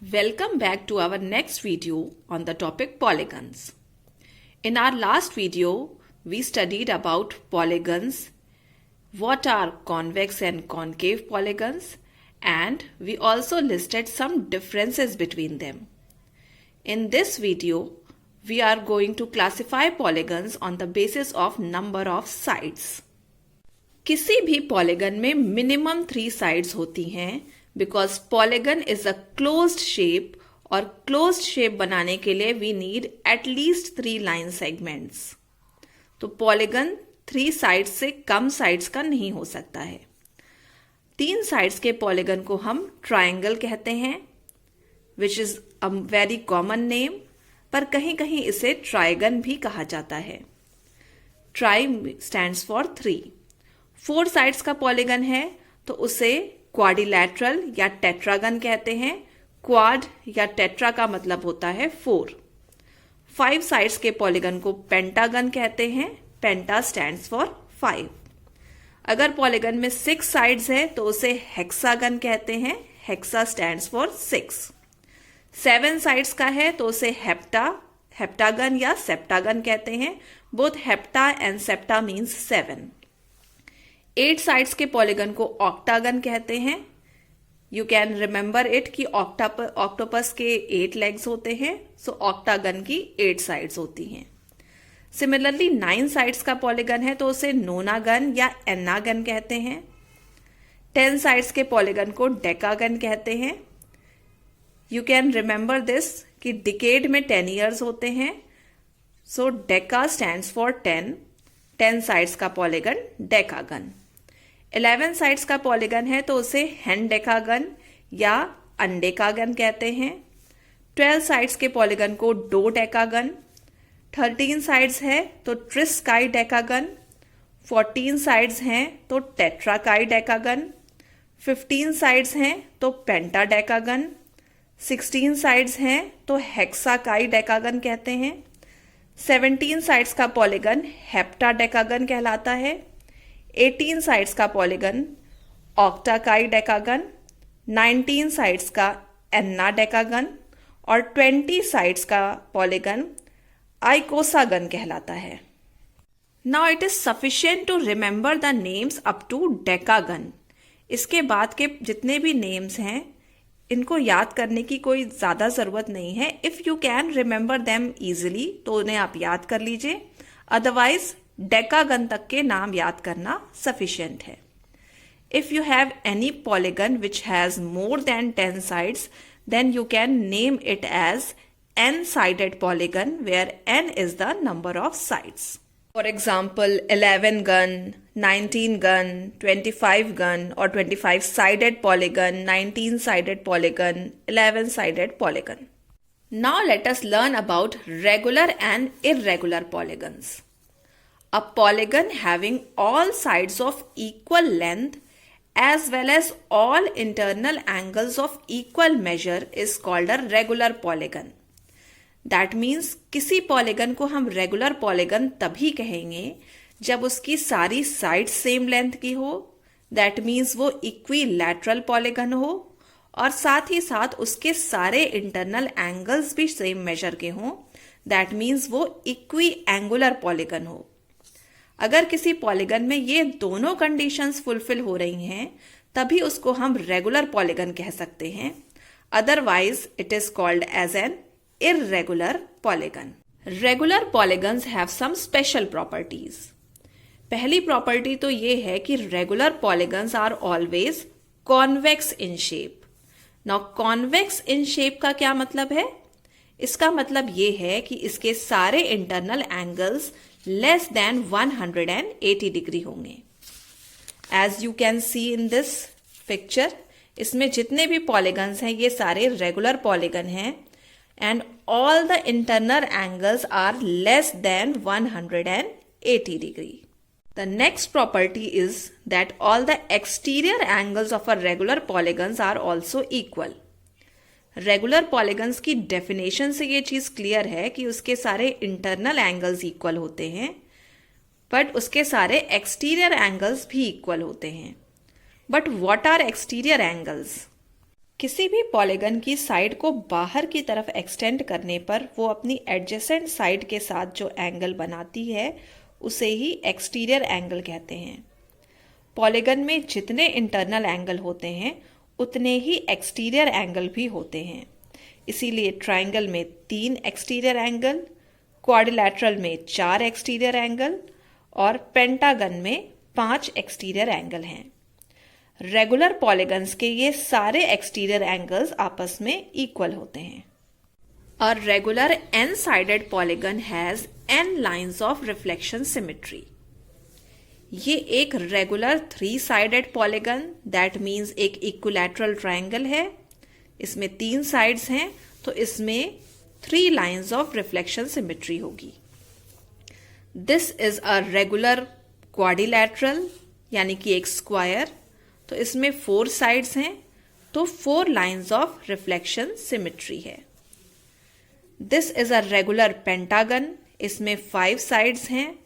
Welcome back to our next video on the topic polygons. In our last video, we studied about polygons, what are convex and concave polygons, and we also listed some differences between them. In this video, we are going to classify polygons on the basis of number of sides. किसी भी polygon में minimum 3 sides होती हैं because polygon is a closed shape और closed shape बनाने के लिए we need at least 3 line segments. तो polygon 3 sides से कम sides का नहीं हो सकता है. 3 sides के polygon को हम triangle कहते हैं which is a very common name, पर कहीं कहीं इसे trigon भी कहा जाता है. Tri stands for 3. 4 sides का polygon है तो उसे क्वाड्रिलैटरल या टेट्रागन कहते हैं. क्वाड या टेट्रा का मतलब होता है 4. 5 साइड्स के पॉलीगन को पेंटागन कहते हैं. पेंटा स्टैंड्स फॉर 5. अगर पॉलीगन में 6 साइड्स है तो उसे हेक्सागन कहते हैं. Hexa stands for 6. 7 साइड्स का है तो उसे हेप्टागन या सेप्टागन कहते हैं. Both hepta and septa means 7. 8 sides के पॉलीगन को ऑक्टागन कहते हैं. यू कैन रिमेंबर इट कि ऑक्टोपस के 8 लेग्स होते हैं, सो ऑक्टागन की 8 साइड्स होती हैं. सिमिलरली 9 साइड्स का पॉलीगन है तो उसे नोनागन या एनागन कहते हैं. 10 साइड्स के पॉलीगन को डेकागन कहते हैं. यू कैन रिमेंबर दिस कि डिकेड में 10 ईयर्स होते हैं, सो डेका स्टैंड्स फॉर 10. 10 साइड्स का पॉलीगन डेकागन. 11 साइड्स का पॉलीगन है तो उसे हेनडेकागन या अंडेकागन कहते हैं. 12 साइड्स के पॉलीगन को डोडेकागन. 13 साइड्स है तो ट्रिस्काइडेकागन. 14 साइड्स हैं तो टेट्राकाइडेकागन. 15 साइड्स हैं तो पेंटाडेकागन. 16 साइड्स हैं तो हेक्साकाइडेकागन कहते हैं. 17 साइड्स का पॉलीगन हेप्टाडेकागन कहलाता है. 18 साइड्स का पॉलीगन ऑक्टाकाइडेकागन. 19 साइड्स का एनाडेकागन और 20 साइड्स का पॉलीगन आइकोसागन कहलाता है. Now it is sufficient to remember the names up to decagon. इसके बाद के जितने भी नेम्स हैं इनको याद करने की कोई ज़्यादा ज़रूरत नहीं है. If you can remember them easily तो उन्हें आप याद कर लीजिए. अदरवाइज डेकागन तक के नाम याद करना सफिशिएंट है. If you have any polygon which has more than 10 sides then you can name it as n-sided polygon where n is the number of sides. For example, 11 gun, 19 gun, 25 gun or 25-sided polygon, 19-sided polygon, 11-sided polygon. Now let us learn about regular and irregular polygons. A polygon having all sides of equal length as well as all internal angles of equal measure is called a regular polygon. That means किसी polygon को हम regular polygon तभी कहेंगे जब उसकी सारी sides same length की हो. दैट मीन्स वो इक्विलैटरल पॉलीगन हो और साथ ही साथ उसके सारे इंटरनल एंगल्स भी सेम मेजर के हों. दैट मीन्स वो इक्वी एंगुलर पॉलीगन हो. अगर किसी पॉलीगन में ये दोनों कंडीशंस फुलफिल हो रही हैं तभी उसको हम रेगुलर पॉलीगन कह सकते हैं. Otherwise it is called as an irregular polygon. Regular polygons have some special properties. पहली प्रॉपर्टी तो ये है कि regular polygons are always convex in shape. Now convex in shape का क्या मतलब है? इसका मतलब ये है कि इसके सारे internal angles less than 180 degree होंगे. As you can see in this picture, इसमें जितने भी polygons हैं ये सारे regular polygon हैं and all the internal angles are less than 180 degree. The next property is that all the exterior angles of a regular polygons are also equal. Regular polygons की definition से ये चीज़ clear है कि उसके सारे internal angles equal होते हैं but उसके सारे exterior angles भी equal होते हैं. But what are exterior angles? किसी भी पॉलीगन की साइड को बाहर की तरफ एक्सटेंड करने पर वो अपनी एडजेसेंट साइड के साथ जो एंगल बनाती है उसे ही एक्सटीरियर एंगल कहते हैं। पॉलीगन में जितने इंटरनल एंगल होते हैं उतने ही एक्सटीरियर एंगल भी होते हैं। इसीलिए ट्राइंगल में 3 एक्सटीरियर एंगल, क्वाड्रिलैटरल में 4 एक्सटीरियर एंगल और पेंटागन में 5 एक्सटीरियर एंगल हैं। रेगुलर पॉलीगन्स के ये सारे एक्सटीरियर एंगल्स आपस में इक्वल होते हैं। A regular n-sided polygon has n lines of reflection symmetry. ये एक regular 3-sided polygon that means एक इक्विलैटरल ट्राइंगल है। इसमें 3 साइड्स हैं तो इसमें 3 लाइंस ऑफ रिफ्लेक्शन सिमेट्री होगी। This is a regular quadrilateral यानी कि एक स्क्वायर, तो इसमें 4 साइड्स हैं तो 4 लाइंस ऑफ रिफ्लेक्शन सिमेट्री है। This is a regular pentagon, इसमें 5 साइड्स हैं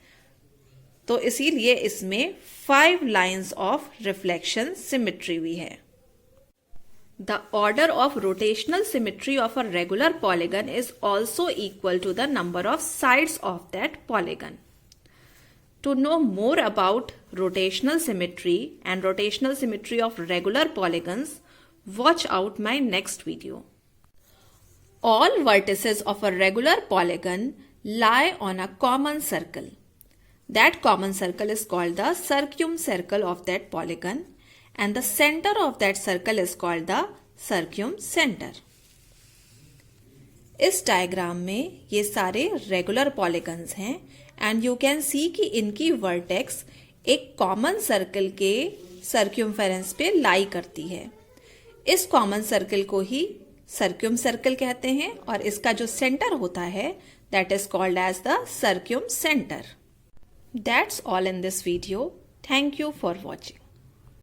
तो इसीलिए इसमें 5 लाइंस ऑफ रिफ्लेक्शन सिमेट्री भी है। The order of rotational symmetry of a regular polygon is also equal to the number of sides of that polygon. To know more about rotational symmetry and rotational symmetry of regular polygons, watch out my next video. All vertices of a regular polygon lie on a common circle. That common circle is called the circumcircle of that polygon, and the center of that circle is called the circumcenter. इस diagram में ये सारे regular polygons हैं and you can see कि इनकी vertex एक common circle के सर्क्यूमफेरेंस पे लाई करती है। इस कॉमन सर्कल को ही सर्क्यूम सर्कल कहते हैं और इसका जो सेंटर होता है that is called as the circumcentre. That's all in this video. Thank you for watching.